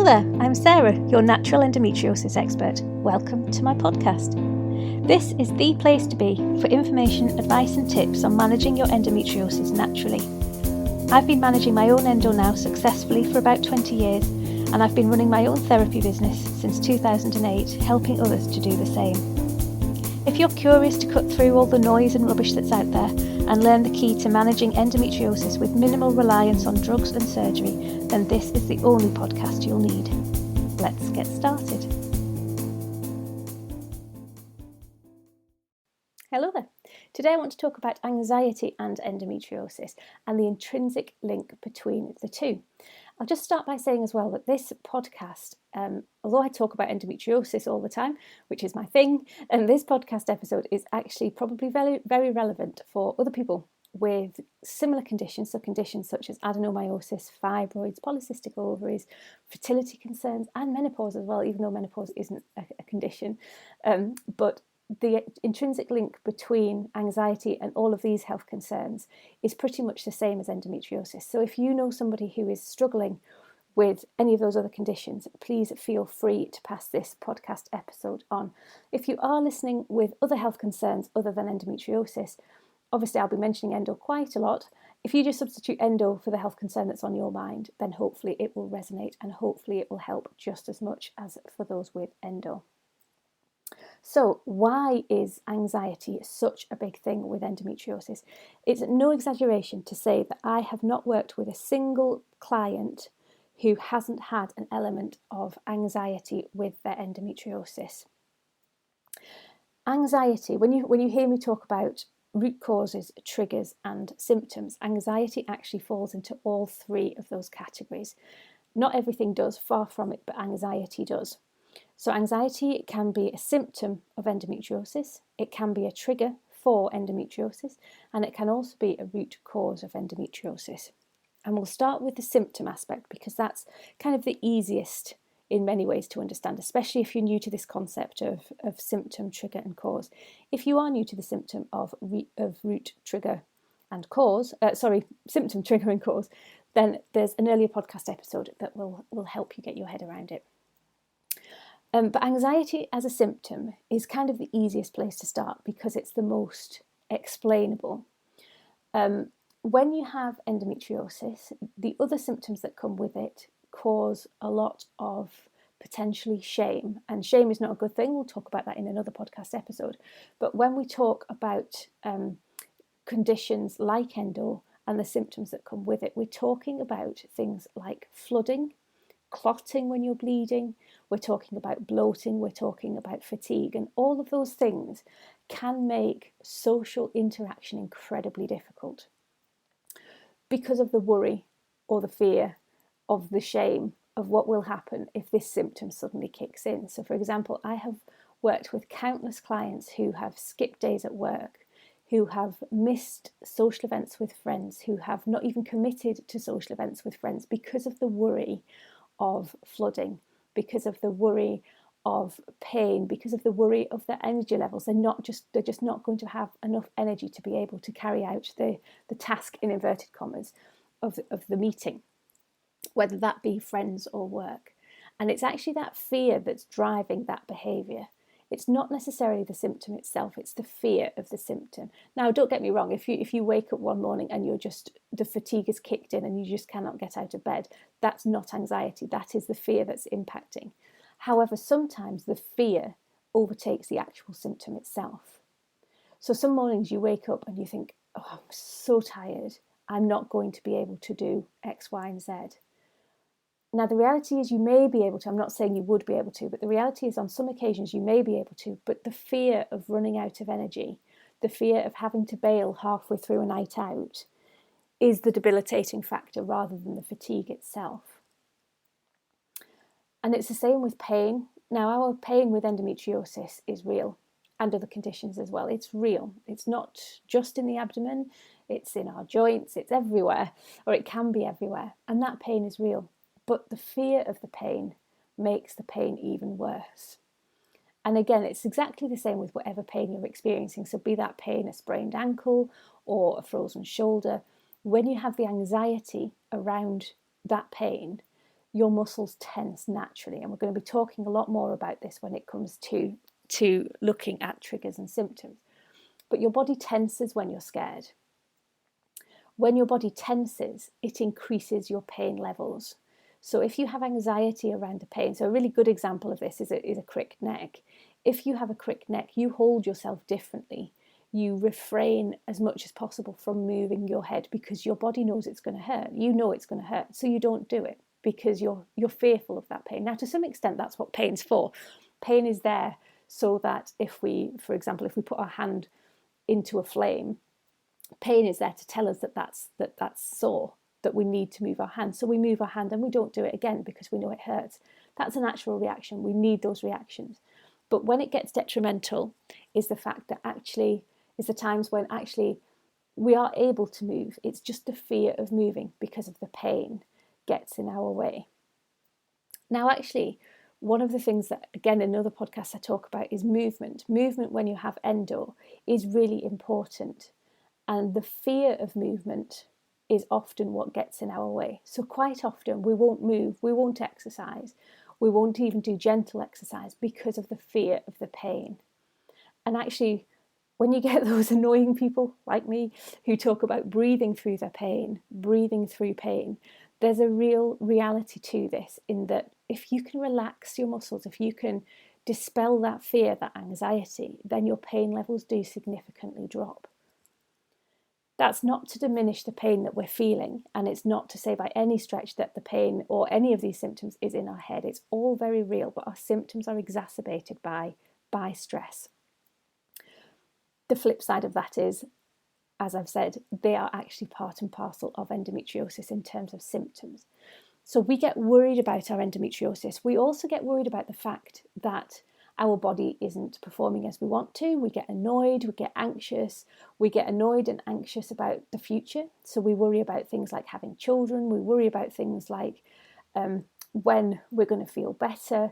Hello there, I'm Sarah, your natural endometriosis expert. Welcome to my podcast. This is the place to be for information, advice and tips on managing your endometriosis naturally. I've been managing my own endo now successfully for about 20 years, and I've been running my own therapy business since 2008, helping others to do the same. If you're curious to cut through all the noise and rubbish that's out there and learn the key to managing endometriosis with minimal reliance on drugs and surgery, then this is the only podcast you'll need. Let's get started. Hello there. Today I want to talk about anxiety and endometriosis and the intrinsic link between the two. I'll just start by saying as well that this podcast, although I talk about endometriosis all the time, which is my thing, and this podcast episode is actually probably very, very relevant for other people with similar conditions, so conditions such as adenomyosis, fibroids, polycystic ovaries, fertility concerns, and menopause as well, even though menopause isn't a condition. But the intrinsic link between anxiety and all of these health concerns is pretty much the same as endometriosis. So if you know somebody who is struggling with any of those other conditions, please feel free to pass this podcast episode on. If you are listening with other health concerns other than endometriosis, obviously I'll be mentioning endo quite a lot. If you just substitute endo for the health concern that's on your mind, then hopefully it will resonate and hopefully it will help just as much as for those with endo. So why is anxiety such a big thing with endometriosis? It's no exaggeration to say that I have not worked with a single client who hasn't had an element of anxiety with their endometriosis. Anxiety, when you hear me talk about root causes, triggers and symptoms, anxiety actually falls into all three of those categories. Not everything does, far from it, but anxiety does. So anxiety can be a symptom of endometriosis, it can be a trigger for endometriosis, and it can also be a root cause of endometriosis. And we'll start with the symptom aspect because that's kind of the easiest in many ways to understand, especially if you're new to this concept of symptom, trigger and cause. If you are new to the symptom of root, trigger and cause, symptom, trigger and cause, then there's an earlier podcast episode that will help you get your head around it. But anxiety as a symptom is kind of the easiest place to start because it's the most explainable. When you have endometriosis, the other symptoms that come with it cause a lot of potentially shame. And shame is not a good thing. We'll talk about that in another podcast episode. But when we talk about conditions like endo and the symptoms that come with it, we're talking about things like flooding, clotting when you're bleeding, we're talking about bloating, we're talking about fatigue, and all of those things can make social interaction incredibly difficult because of the worry or the fear of the shame of what will happen if this symptom suddenly kicks in. So for example, I have worked with countless clients who have skipped days at work, who have missed social events with friends, who have not even committed to social events with friends because of the worry of flooding, because of the worry of pain, because of the worry of their energy levels. They're just not going to have enough energy to be able to carry out the task, in inverted commas, of the meeting, whether that be friends or work. And it's actually that fear that's driving that behaviour. It's not necessarily the symptom itself, it's the fear of the symptom. Now, don't get me wrong, if you wake up one morning and the fatigue is kicked in and you just cannot get out of bed, that's not anxiety, that is the fear that's impacting. However, sometimes the fear overtakes the actual symptom itself. So some mornings you wake up and you think, oh, I'm so tired, I'm not going to be able to do X, Y, and Z. Now, the reality is you may be able to, I'm not saying you would be able to, but the reality is on some occasions you may be able to, but the fear of running out of energy, the fear of having to bail halfway through a night out is the debilitating factor rather than the fatigue itself. And it's the same with pain. Now, our pain with endometriosis is real and other conditions as well. It's real. It's not just in the abdomen, it's in our joints, it's everywhere, or it can be everywhere. And that pain is real. But the fear of the pain makes the pain even worse. And again, it's exactly the same with whatever pain you're experiencing. So be that pain a sprained ankle or a frozen shoulder, when you have the anxiety around that pain, your muscles tense naturally. And we're going to be talking a lot more about this when it comes to looking at triggers and symptoms. But your body tenses when you're scared. When your body tenses, it increases your pain levels. So if you have anxiety around the pain, so a really good example of this is a crick neck. If you have a crick neck, you hold yourself differently. You refrain as much as possible from moving your head because your body knows it's going to hurt. You know it's going to hurt, so you don't do it because you're fearful of that pain. Now, to some extent, that's what pain's for. Pain is there so that if we, for example, if we put our hand into a flame, pain is there to tell us that that's sore, that we need to move our hand. So we move our hand and we don't do it again because we know it hurts. That's a natural reaction. We need those reactions. But when it gets detrimental is the fact that actually is the times when actually we are able to move. It's just the fear of moving because of the pain gets in our way. Now, actually, one of the things that, again, in other podcasts I talk about is movement. Movement when you have endo is really important. And the fear of movement is often what gets in our way. So quite often we won't move, we won't exercise, we won't even do gentle exercise because of the fear of the pain. And actually, when you get those annoying people like me who talk about breathing through their pain, breathing through pain, there's a real reality to this in that if you can relax your muscles, if you can dispel that fear, that anxiety, then your pain levels do significantly drop. That's not to diminish the pain that we're feeling, and it's not to say by any stretch that the pain or any of these symptoms is in our head. It's all very real, but our symptoms are exacerbated by stress. The flip side of that is, as I've said, they are actually part and parcel of endometriosis in terms of symptoms. So we get worried about our endometriosis. We also get worried about the fact that our body isn't performing as we want to. We get annoyed, we get anxious, we get annoyed and anxious about the future. So we worry about things like having children, we worry about things like when we're going to feel better.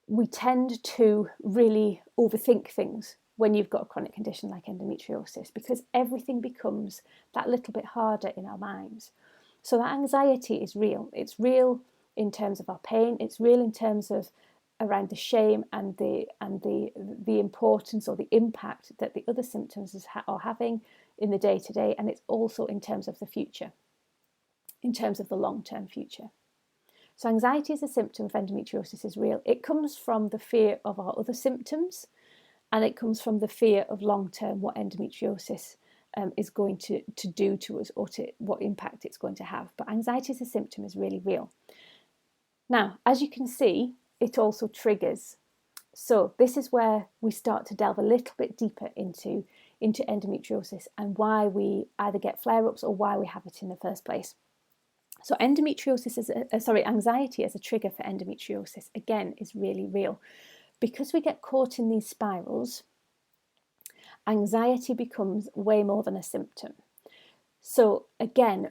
We tend to really overthink things when you've got a chronic condition like endometriosis because everything becomes that little bit harder in our minds. So that anxiety is real. It's real in terms of our pain. It's real in terms of around the shame and the importance or the impact that the other symptoms are having in the day-to-day, and it's also in terms of the future, in terms of the long-term future. So anxiety as a symptom of endometriosis is real. It comes from the fear of our other symptoms, and it comes from the fear of long-term what endometriosis is going to do to us, or to what impact it's going to have. But anxiety as a symptom is really real. Now, as you can see, it also triggers. So this is where we start to delve a little bit deeper into endometriosis and why we either get flare-ups or why we have it in the first place. So anxiety as a trigger for endometriosis, again, is really real. Because we get caught in these spirals, anxiety becomes way more than a symptom. So again,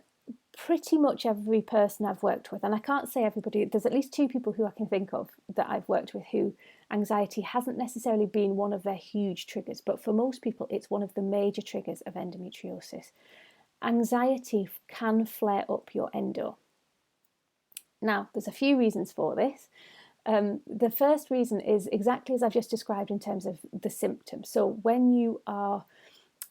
pretty much every person I've worked with, and I can't say everybody, there's at least 2 people who I can think of that I've worked with who anxiety hasn't necessarily been one of their huge triggers, but for most people it's one of the major triggers of endometriosis. Anxiety can flare up your endo. Now, there's a few reasons for this. The first reason is exactly as I've just described in terms of the symptoms. So when you are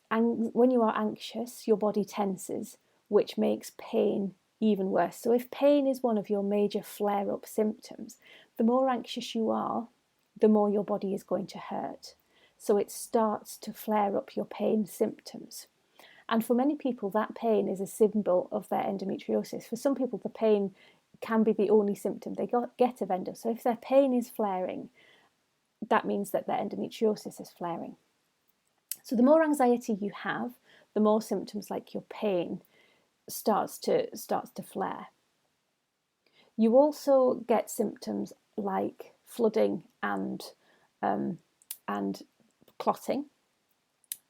anxious, your body tenses, which makes pain even worse. So if pain is one of your major flare-up symptoms, the more anxious you are, the more your body is going to hurt. So it starts to flare up your pain symptoms. And for many people, that pain is a symbol of their endometriosis. For some people, the pain can be the only symptom they get of endo. So if their pain is flaring, that means that their endometriosis is flaring. So the more anxiety you have, the more symptoms like your pain starts to flare. You also get symptoms like flooding and clotting.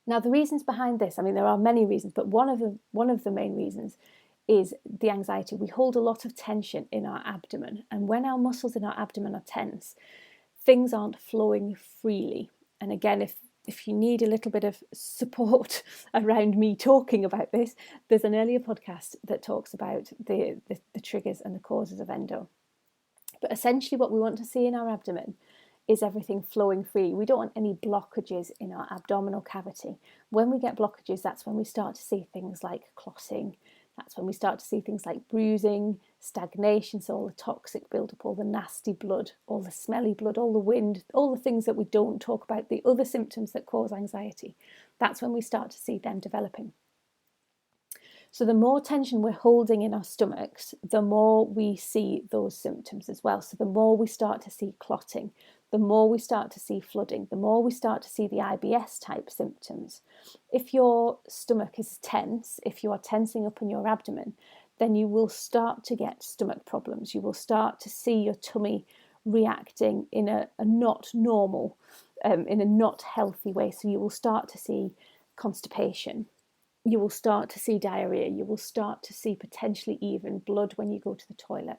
Now, the reasons behind this, I mean, there are many reasons, but one of the main reasons is the anxiety. We hold a lot of tension in our abdomen, and when our muscles in our abdomen are tense, things aren't flowing freely. And again, if you need a little bit of support around me talking about this, there's an earlier podcast that talks about the triggers and the causes of endo. But essentially what we want to see in our abdomen is everything flowing free. We don't want any blockages in our abdominal cavity. When we get blockages, that's when we start to see things like clotting. That's when we start to see things like bruising, stagnation, so all the toxic buildup, all the nasty blood, all the smelly blood, all the wind, all the things that we don't talk about, the other symptoms that cause anxiety. That's when we start to see them developing. So the more tension we're holding in our stomachs, the more we see those symptoms as well. So the more we start to see clotting, the more we start to see flooding, the more we start to see the IBS type symptoms. If your stomach is tense, if you are tensing up in your abdomen, then you will start to get stomach problems. You will start to see your tummy reacting in a not normal, in a not healthy way. So you will start to see constipation. You will start to see diarrhea. You will start to see potentially even blood when you go to the toilet.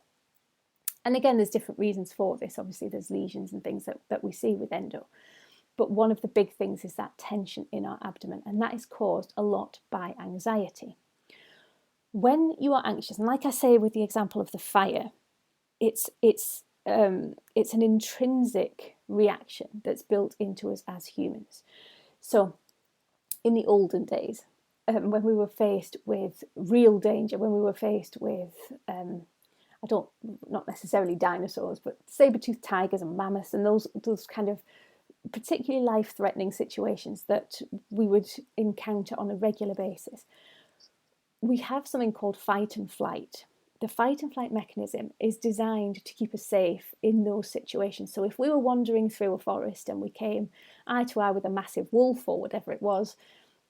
And again, there's different reasons for this. Obviously, there's lesions and things that we see with endo. But one of the big things is that tension in our abdomen, and that is caused a lot by anxiety. When you are anxious, and like I say with the example of the fire, it's an intrinsic reaction that's built into us as humans. So in the olden days, when we were faced with real danger, when we were faced with, not necessarily dinosaurs, but saber-toothed tigers and mammoths and those kind of particularly life-threatening situations that we would encounter on a regular basis, we have something called fight and flight. The fight and flight mechanism is designed to keep us safe in those situations. So if we were wandering through a forest and we came eye to eye with a massive wolf or whatever it was,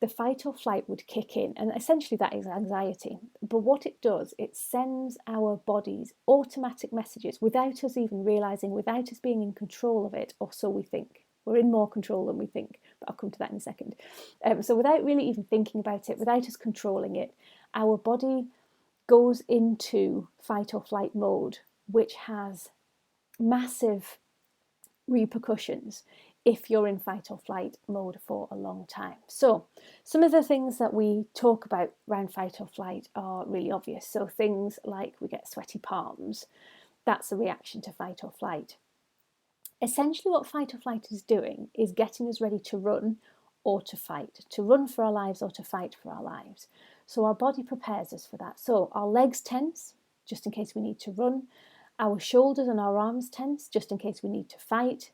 the fight or flight would kick in, and essentially that is anxiety. But what it does, it sends our bodies automatic messages without us even realising, without us being in control of it, or so we think. We're in more control than we think, but I'll come to that in a second. So without really even thinking about it, without us controlling it, our body goes into fight or flight mode, which has massive repercussions if you're in fight or flight mode for a long time. So some of the things that we talk about around fight or flight are really obvious. So things like we get sweaty palms, that's a reaction to fight or flight. Essentially what fight or flight is doing is getting us ready to run or to fight, to run for our lives or to fight for our lives. So our body prepares us for that. So our legs tense, just in case we need to run. Our shoulders and our arms tense, just in case we need to fight.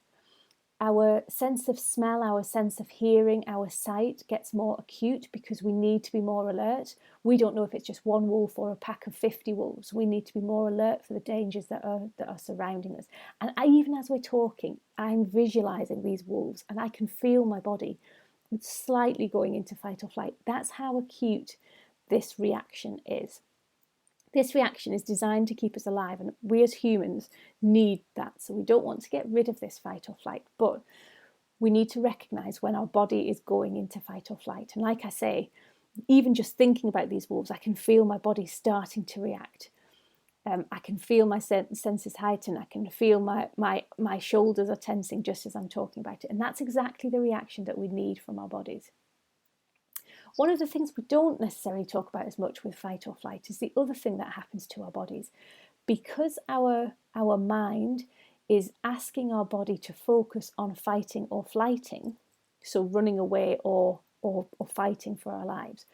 Our sense of smell, our sense of hearing, our sight gets more acute because we need to be more alert. We don't know if it's just one wolf or a pack of 50 wolves. We need to be more alert for the dangers that are surrounding us. And even as we're talking, I'm visualizing these wolves and I can feel my body slightly going into fight or flight. That's how acute this reaction is. This reaction is designed to keep us alive, and we as humans need that. So we don't want to get rid of this fight or flight, but we need to recognize when our body is going into fight or flight. And like I say, even just thinking about these wolves, I can feel my body starting to react. I can feel my senses heighten. I can feel my shoulders are tensing just as I'm talking about it. And that's exactly the reaction that we need from our bodies. One of the things we don't necessarily talk about as much with fight or flight is the other thing that happens to our bodies. Because our mind is asking our body to focus on fighting or flighting, so running away or fighting for our lives,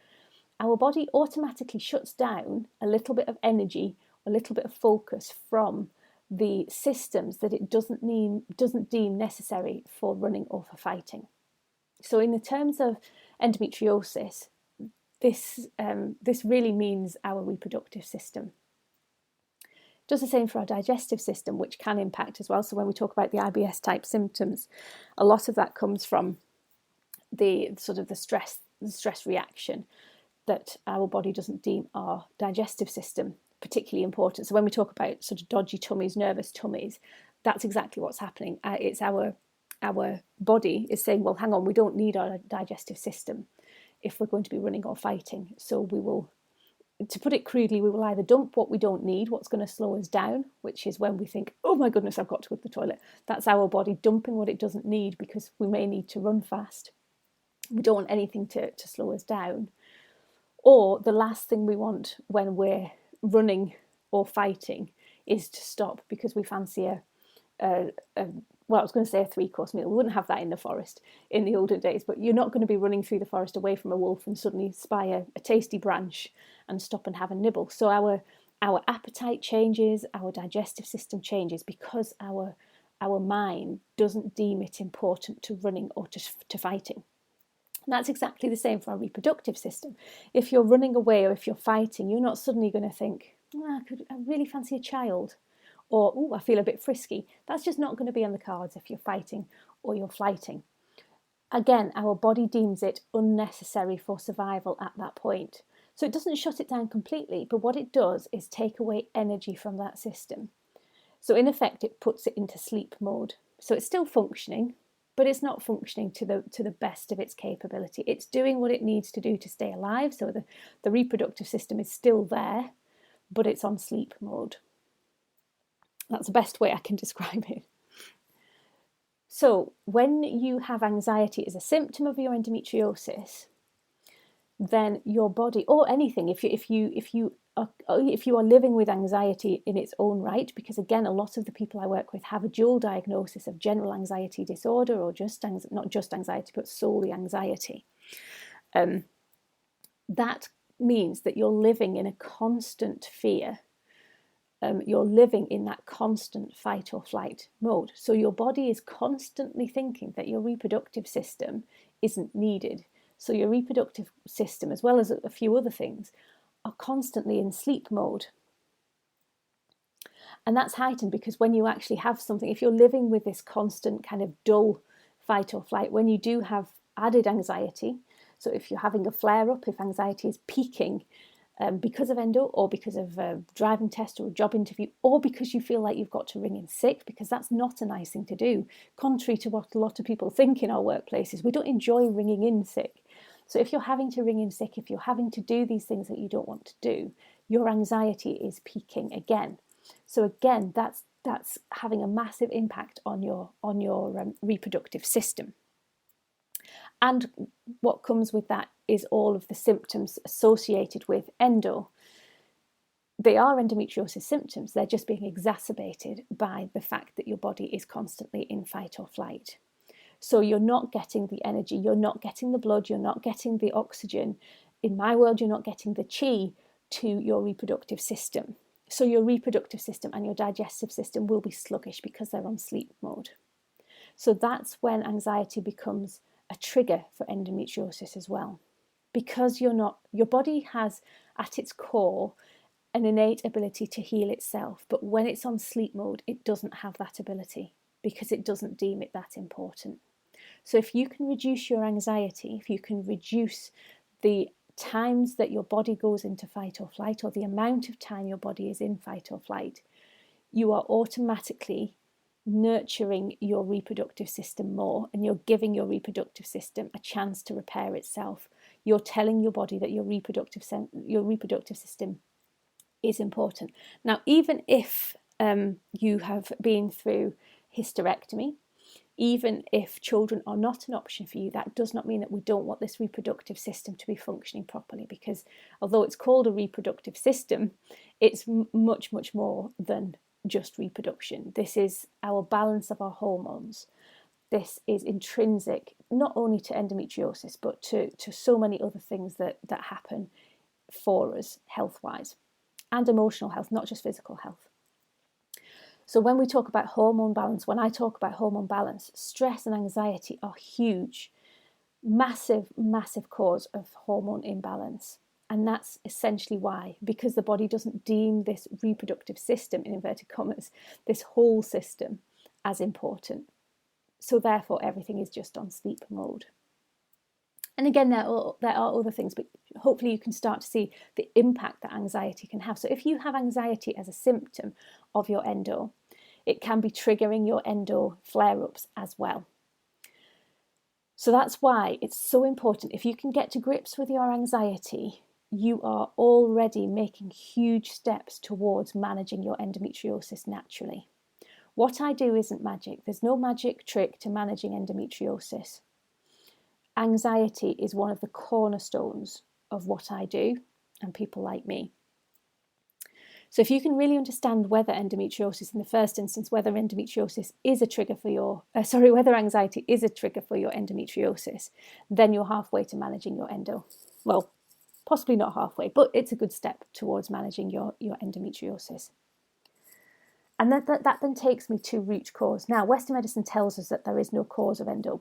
our body automatically shuts down a little bit of energy, a little bit of focus from the systems that it doesn't deem necessary for running or for fighting. So in the terms of endometriosis, this really means our reproductive system. It does the same for our digestive system, which can impact as well. So when we talk about the IBS type symptoms, a lot of that comes from the stress reaction that our body doesn't deem our digestive system particularly important. So when we talk about sort of dodgy tummies, nervous tummies, that's exactly what's happening. It's our body is saying, well, hang on, we don't need our digestive system if we're going to be running or fighting. So we will, to put it crudely, we will either dump what we don't need, what's going to slow us down, which is when we think, oh my goodness, I've got to go to the toilet. That's our body dumping what it doesn't need because we may need to run fast. We don't want anything to slow us down. Or the last thing we want when we're running or fighting is to stop because we fancy well, I was going to say a 3-course meal. We wouldn't have that in the forest in the olden days, but you're not going to be running through the forest away from a wolf and suddenly spy a tasty branch and stop and have a nibble. So our appetite changes, our digestive system changes because our mind doesn't deem it important to running or to fighting. And that's exactly the same for our reproductive system. If you're running away or if you're fighting, you're not suddenly going to think, I really fancy a child, or, I feel a bit frisky. That's just not going to be on the cards if you're fighting or you're flighting. Again, our body deems it unnecessary for survival at that point. So it doesn't shut it down completely, but what it does is take away energy from that system. So in effect, it puts it into sleep mode. So it's still functioning, but it's not functioning to the best of its capability. It's doing what it needs to do to stay alive. So the reproductive system is still there, but it's on sleep mode. That's the best way I can describe it. So when you have anxiety as a symptom of your endometriosis, then your body, or anything, if you are living with anxiety in its own right, because again, a lot of the people I work with have a dual diagnosis of general anxiety disorder, or not just anxiety, but solely anxiety. That means that you're living in a constant fear. You're living in that constant fight or flight mode. So your body is constantly thinking that your reproductive system isn't needed. So your reproductive system, as well as a few other things, are constantly in sleep mode. And that's heightened because when you actually have something, if you're living with this constant kind of dull fight or flight, when you do have added anxiety, so if you're having a flare-up, if anxiety is peaking, because of endo, or because of a driving test or a job interview, or because you feel like you've got to ring in sick, because that's not a nice thing to do. Contrary to what a lot of people think in our workplaces, we don't enjoy ringing in sick. So if you're having to ring in sick, if you're having to do these things that you don't want to do, your anxiety is peaking again. So again, that's having a massive impact on your reproductive system. And what comes with that is all of the symptoms associated with endo. They are endometriosis symptoms. They're just being exacerbated by the fact that your body is constantly in fight or flight. So you're not getting the energy, you're not getting the blood, you're not getting the oxygen. In my world, you're not getting the chi to your reproductive system. So your reproductive system and your digestive system will be sluggish because they're on sleep mode. So that's when anxiety becomes a trigger for endometriosis as well. Because your body has at its core an innate ability to heal itself, but when it's on sleep mode, it doesn't have that ability because it doesn't deem it that important. So if you can reduce your anxiety, if you can reduce the times that your body goes into fight or flight, or the amount of time your body is in fight or flight, you are automatically nurturing your reproductive system more, and you're giving your reproductive system a chance to repair itself. You're telling your body that your reproductive system is important. Now, even if you have been through hysterectomy, even if children are not an option for you, that does not mean that we don't want this reproductive system to be functioning properly, because although it's called a reproductive system, it's much, much more than just reproduction. This is our balance of our hormones. This is intrinsic not only to endometriosis, but to so many other things that happen for us health-wise, and emotional health, not just physical health. So when we talk about hormone balance, when I talk about hormone balance, stress and anxiety are huge, massive, massive cause of hormone imbalance. And that's essentially why, because the body doesn't deem this reproductive system, in inverted commas, this whole system, as important. So therefore, everything is just on sleep mode. And again, there are other things, but hopefully you can start to see the impact that anxiety can have. So if you have anxiety as a symptom of your endo, it can be triggering your endo flare-ups as well. So that's why it's so important. If you can get to grips with your anxiety, you are already making huge steps towards managing your endometriosis naturally. What I do isn't magic. There's no magic trick to managing endometriosis. anxiety is one of the cornerstones of what I do and people like me. So if you can really understand whether endometriosis, in the first instance, whether endometriosis is a trigger for your, whether anxiety is a trigger for your endometriosis, then you're halfway to managing your endo. Well, possibly not halfway, but it's a good step towards managing your endometriosis. And that then takes me to root cause. Now, Western medicine tells us that there is no cause of endo,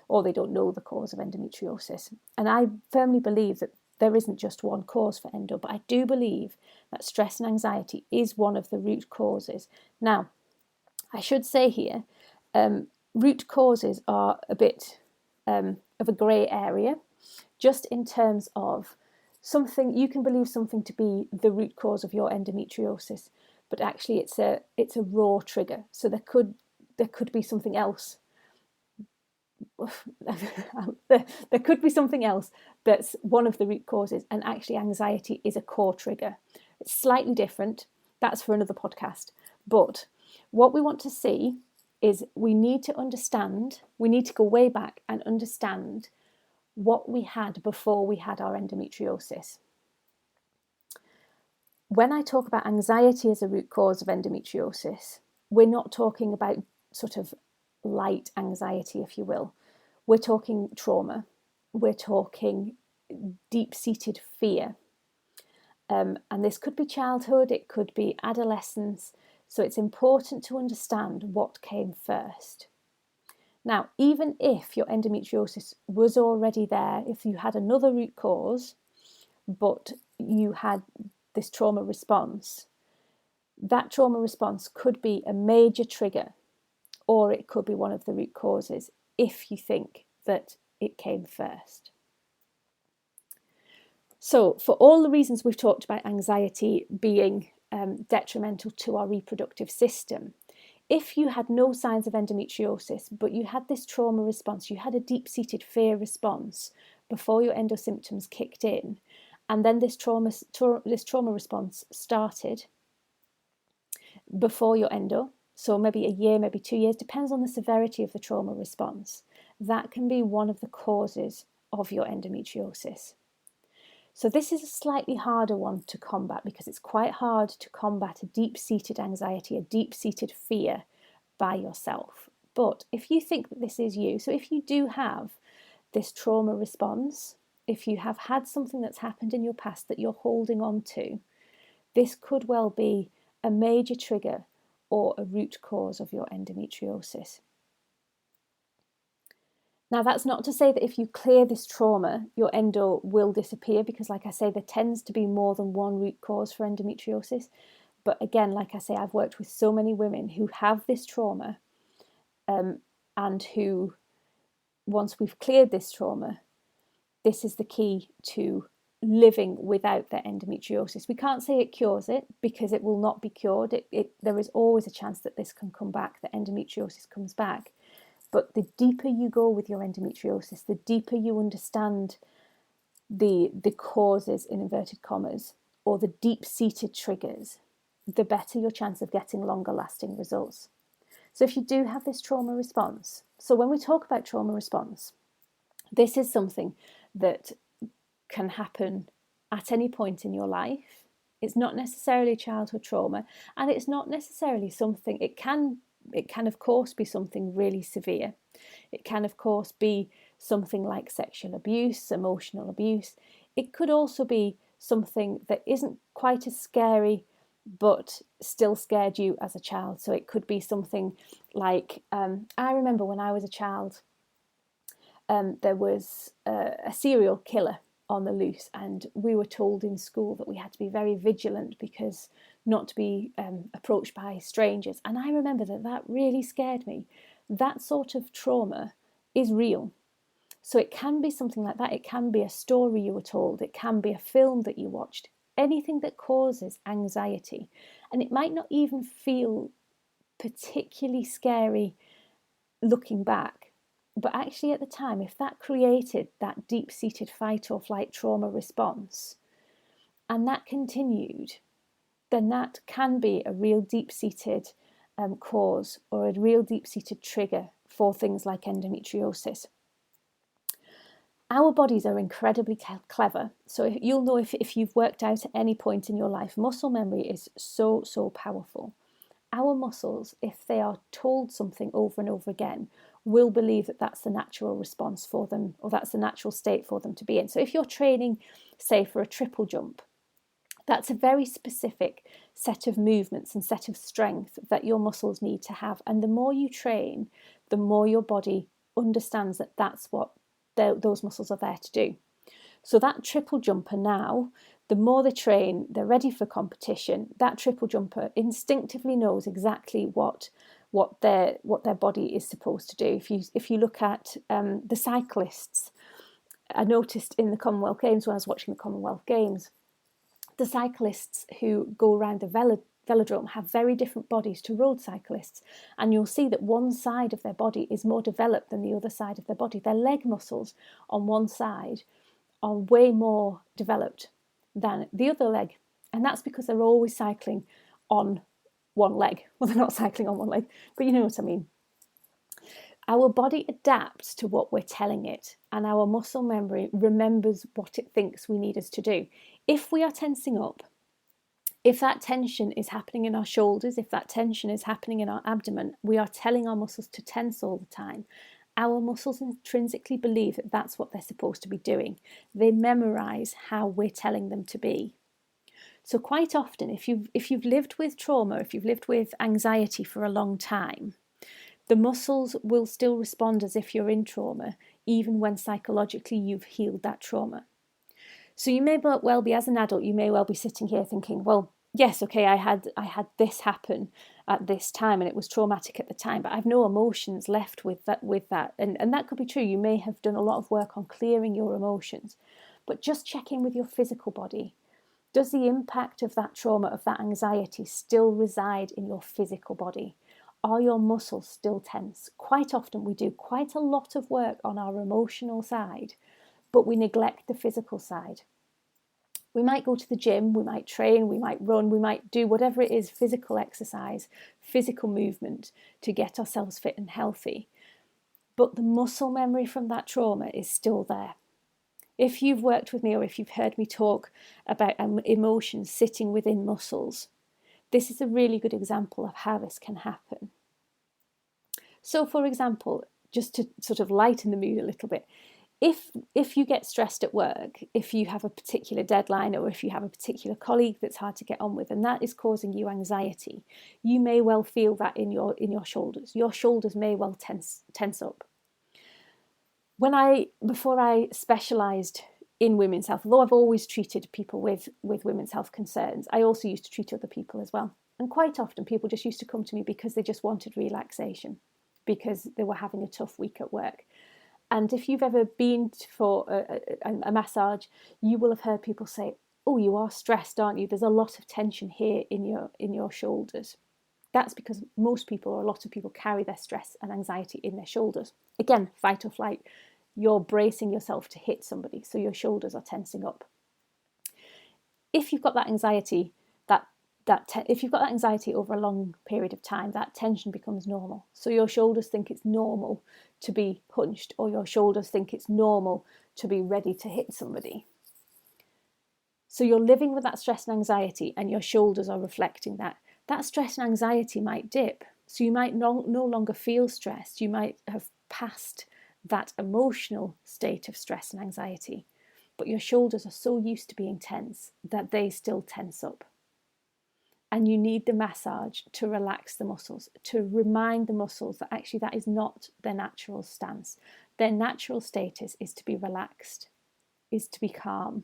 or they don't know the cause of endometriosis. And I firmly believe that there isn't just one cause for endo, but I do believe that stress and anxiety is one of the root causes. Now, I should say here, root causes are a bit of a grey area, just in terms of something, you can believe something to be the root cause of your endometriosis, but actually it's a raw trigger. So there could be something else. There could be something else that's one of the root causes, and actually anxiety is a core trigger. It's slightly different. That's for another podcast. But what we want to see is we need to go way back and understand what we had before we had our endometriosis. When I talk about anxiety as a root cause of endometriosis, we're not talking about sort of light anxiety, if you will. We're talking trauma. We're talking deep-seated fear. And this could be childhood, it could be adolescence. So it's important to understand what came first. Now, even if your endometriosis was already there, if you had another root cause, but you had this trauma response, that trauma response could be a major trigger, or it could be one of the root causes if you think that it came first. So for all the reasons we've talked about anxiety being detrimental to our reproductive system, if you had no signs of endometriosis, but you had this trauma response, you had a deep-seated fear response before your endo symptoms kicked in, and then this trauma response started before your endo, so maybe a year, maybe 2 years, depends on the severity of the trauma response, that can be one of the causes of your endometriosis. So this is a slightly harder one to combat, because it's quite hard to combat a deep-seated anxiety, a deep-seated fear by yourself. But if you think that this is you, so if you do have this trauma response, if you have had something that's happened in your past that you're holding on to, this could well be a major trigger or a root cause of your endometriosis. Now, that's not to say that if you clear this trauma, your endo will disappear, because like I say, there tends to be more than one root cause for endometriosis. But again, like I say, I've worked with so many women who have this trauma and who, once we've cleared this trauma, this is the key to living without their endometriosis. We can't say it cures it, because it will not be cured. There is always a chance that this can come back, that endometriosis comes back. But the deeper you go with your endometriosis, the deeper you understand the causes, in inverted commas, or the deep-seated triggers, the better your chance of getting longer lasting results. So if you do have this trauma response, so when we talk about trauma response, this is something that can happen at any point in your life. It's not necessarily childhood trauma, and it's not necessarily something, it can of course be something really severe. It can of course be something like sexual abuse, emotional abuse. It could also be something that isn't quite as scary but still scared you as a child. So it could be something like, I remember when I was a child, there was a serial killer on the loose, and we were told in school that we had to be very vigilant, because not to be approached by strangers. And I remember that really scared me. That sort of trauma is real. So it can be something like that. It can be a story you were told. It can be a film that you watched. Anything that causes anxiety. And it might not even feel particularly scary looking back. But actually at the time, if that created that deep-seated fight or flight trauma response, and that continued, then that can be a real deep-seated cause, or a real deep-seated trigger for things like endometriosis. Our bodies are incredibly clever. So you'll know if you've worked out at any point in your life, muscle memory is so, so powerful. Our muscles, if they are told something over and over again, will believe that that's the natural response for them, or that's the natural state for them to be in. So if you're training, say, for a triple jump, that's a very specific set of movements and set of strength that your muscles need to have. And the more you train, the more your body understands that that's what those muscles are there to do. So that triple jumper now, the more they train, they're ready for competition. That triple jumper instinctively knows exactly what their body is supposed to do. If you look at the cyclists, I noticed in the Commonwealth Games, when I was watching the Commonwealth Games, the cyclists who go around the velodrome have very different bodies to road cyclists, and you'll see that one side of their body is more developed than the other side of their body. Their leg muscles on one side are way more developed than the other leg, and that's because they're always cycling on one leg. Well, they're not cycling on one leg, but you know what I mean. Our body adapts to what we're telling it, and our muscle memory remembers what it thinks we need us to do. If we are tensing up, if that tension is happening in our shoulders, if that tension is happening in our abdomen, we are telling our muscles to tense all the time. Our muscles intrinsically believe that that's what they're supposed to be doing. They memorize how we're telling them to be. So quite often, if you've lived with trauma, if you've lived with anxiety for a long time, the muscles will still respond as if you're in trauma, even when psychologically you've healed that trauma. So you may well be, as an adult, you may well be sitting here thinking, well, yes, okay, I had this happen at this time and it was traumatic at the time, but I've no emotions left with that. And that could be true. You may have done a lot of work on clearing your emotions, but just check in with your physical body. Does the impact of that trauma, of that anxiety, still reside in your physical body? Are your muscles still tense? Quite often we do quite a lot of work on our emotional side, but we neglect the physical side. We might go to the gym, we might train, we might run, we might do whatever it is, physical exercise, physical movement to get ourselves fit and healthy. But the muscle memory from that trauma is still there. If you've worked with me or if you've heard me talk about emotions sitting within muscles, this is a really good example of how this can happen. So, for example, just to sort of lighten the mood a little bit, if you get stressed at work, if you have a particular deadline or if you have a particular colleague that's hard to get on with and that is causing you anxiety, you may well feel that in your shoulders. Your shoulders may well tense up. Before I specialised in women's health, although I've always treated people with women's health concerns, I also used to treat other people as well. And quite often people just used to come to me because they just wanted relaxation, because they were having a tough week at work. And if you've ever been for a massage, you will have heard people say, oh, you are stressed, aren't you? There's a lot of tension here in your shoulders. That's because most people, or a lot of people, carry their stress and anxiety in their shoulders. Again, fight or flight. You're bracing yourself to hit somebody, so your shoulders are tensing up. If you've got that anxiety, if you've got that anxiety over a long period of time, that tension becomes normal. So your shoulders think it's normal to be punched, or your shoulders think it's normal to be ready to hit somebody. So you're living with that stress and anxiety, and your shoulders are reflecting that. That stress and anxiety might dip. So you might no longer feel stressed. You might have passed that emotional state of stress and anxiety, but your shoulders are so used to being tense that they still tense up. And you need the massage to relax the muscles, to remind the muscles that actually that is not their natural stance. Their natural status is to be relaxed, is to be calm.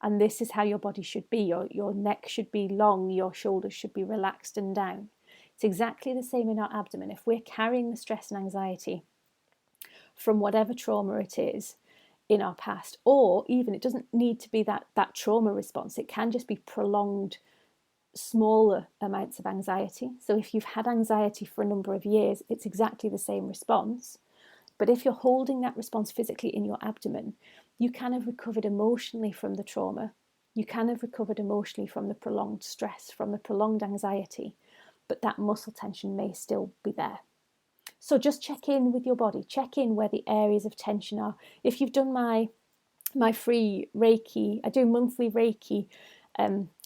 And this is how your body should be. Your neck should be long, your shoulders should be relaxed and down. It's exactly the same in our abdomen. If we're carrying the stress and anxiety from whatever trauma it is in our past, or even it doesn't need to be that trauma response, it can just be prolonged smaller amounts of anxiety. So if you've had anxiety for a number of years, it's exactly the same response. But if you're holding that response physically in your abdomen, you can have recovered emotionally from the trauma. You can have recovered emotionally from the prolonged stress, from the prolonged anxiety, but that muscle tension may still be there. So just check in with your body, check in where the areas of tension are. If you've done my free Reiki, I do monthly Reiki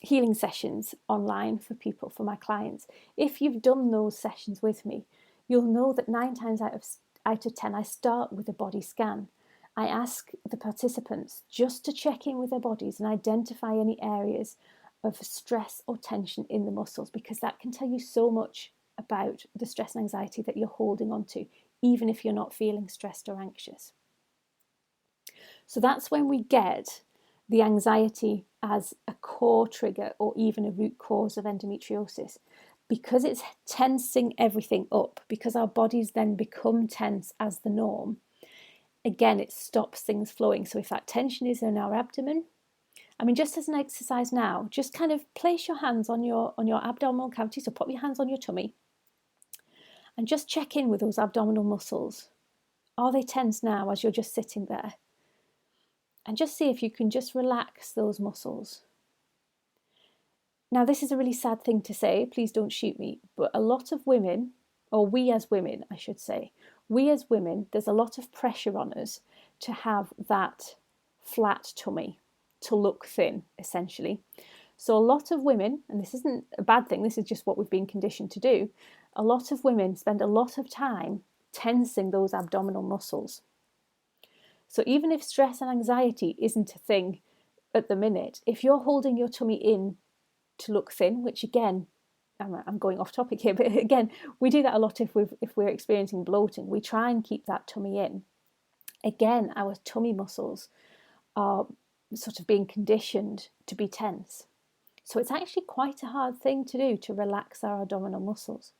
healing sessions online for people, for my clients. If you've done those sessions with me, you'll know that 9 times out of 10, I start with a body scan. I ask the participants just to check in with their bodies and identify any areas of stress or tension in the muscles, because that can tell you so much about the stress and anxiety that you're holding on to, even if you're not feeling stressed or anxious. So that's when we get the anxiety as a core trigger or even a root cause of endometriosis. Because it's tensing everything up, because our bodies then become tense as the norm, again, it stops things flowing. So if that tension is in our abdomen, I mean, just as an exercise now, just kind of place your hands on your abdominal cavity. So pop your hands on your tummy and just check in with those abdominal muscles. Are they tense now as you're just sitting there? And just see if you can just relax those muscles. Now, this is a really sad thing to say, please don't shoot me, but a lot of women, or we as women, I should say, we as women, there's a lot of pressure on us to have that flat tummy, to look thin, essentially. So a lot of women, and this isn't a bad thing, this is just what we've been conditioned to do, a lot of women spend a lot of time tensing those abdominal muscles. So even if stress and anxiety isn't a thing at the minute, if you're holding your tummy in to look thin, which again, I'm going off topic here, but again, we do that a lot if we're experiencing bloating. We try and keep that tummy in. Again, our tummy muscles are sort of being conditioned to be tense. So it's actually quite a hard thing to do, to relax our abdominal muscles.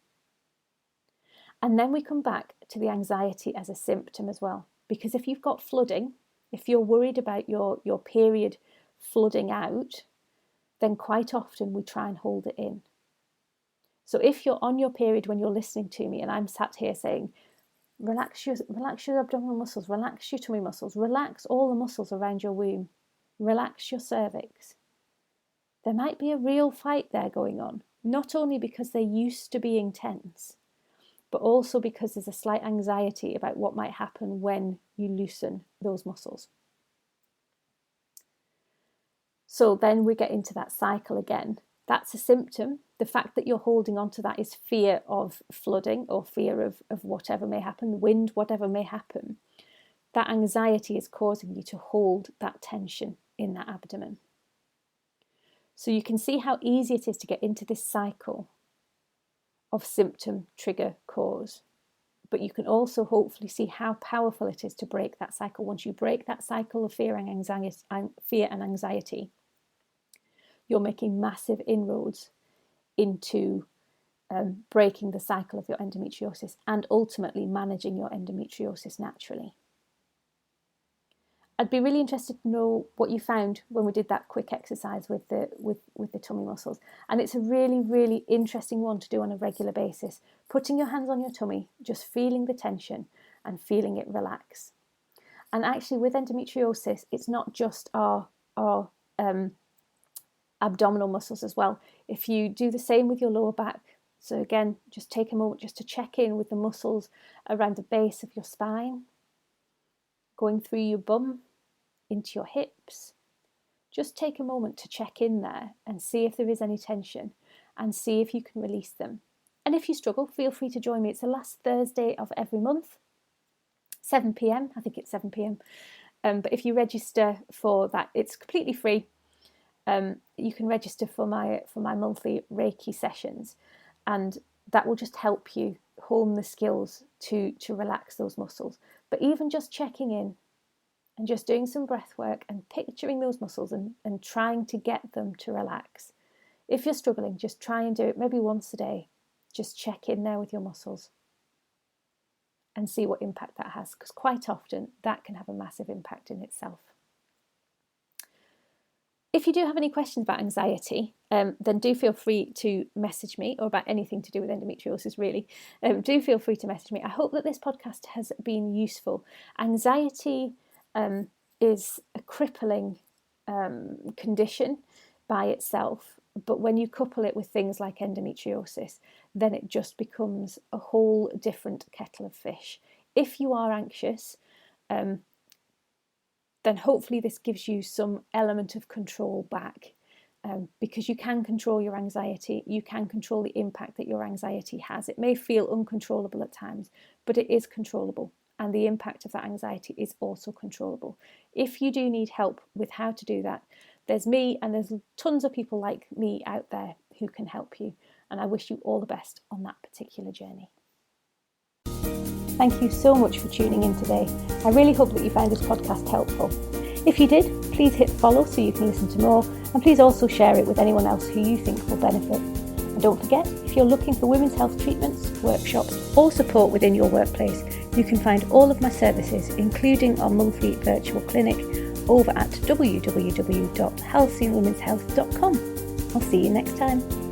And then we come back to the anxiety as a symptom as well. Because if you've got flooding, if you're worried about your period flooding out, then quite often we try and hold it in. So if you're on your period when you're listening to me and I'm sat here saying, relax your abdominal muscles, relax your tummy muscles, relax all the muscles around your womb, relax your cervix, there might be a real fight there going on, not only because they're used to being tense, but also because there's a slight anxiety about what might happen when you loosen those muscles. So then we get into that cycle again. That's a symptom. The fact that you're holding on to that is fear of flooding or fear of whatever may happen, wind, whatever may happen. That anxiety is causing you to hold that tension in that abdomen. So you can see how easy it is to get into this cycle of symptom, trigger, cause. But you can also hopefully see how powerful it is to break that cycle. Once you break that cycle of fear and anxiety, you're making massive inroads into breaking the cycle of your endometriosis and ultimately managing your endometriosis naturally. I'd be really interested to know what you found when we did that quick exercise with the tummy muscles. And it's a really, really interesting one to do on a regular basis. Putting your hands on your tummy, just feeling the tension and feeling it relax. And actually with endometriosis, it's not just our abdominal muscles as well. If you do the same with your lower back, so again, just take a moment just to check in with the muscles around the base of your spine, going through your bum, into your hips. Just take a moment to check in there and see if there is any tension and see if you can release them. And if you struggle, feel free to join me. It's the last Thursday of every month, 7 p.m. I think it's 7 p.m. But if you register for that, it's completely free. You can register for my monthly Reiki sessions, and that will just help you hone the skills to relax those muscles. But even just checking in and just doing some breath work and picturing those muscles and trying to get them to relax. If you're struggling, just try and do it maybe once a day. Just check in there with your muscles and see what impact that has, because quite often that can have a massive impact in itself. If you do have any questions about anxiety, then do feel free to message me, or about anything to do with endometriosis really. Do feel free to message me. I hope that this podcast has been useful. Anxiety is a crippling condition by itself. But when you couple it with things like endometriosis, then it just becomes a whole different kettle of fish. If you are anxious, then hopefully this gives you some element of control back, because you can control your anxiety. You can control the impact that your anxiety has. It may feel uncontrollable at times, but it is controllable. And the impact of that anxiety is also controllable. If you do need help with how to do that, there's me and there's tons of people like me out there who can help you. And I wish you all the best on that particular journey. Thank you so much for tuning in today. I really hope that you found this podcast helpful. If you did, please hit follow so you can listen to more, and please also share it with anyone else who you think will benefit. And don't forget, if you're looking for women's health treatments, workshops or support within your workplace, you can find all of my services, including our monthly virtual clinic, over at www.healthyandwomenshealth.com. I'll see you next time.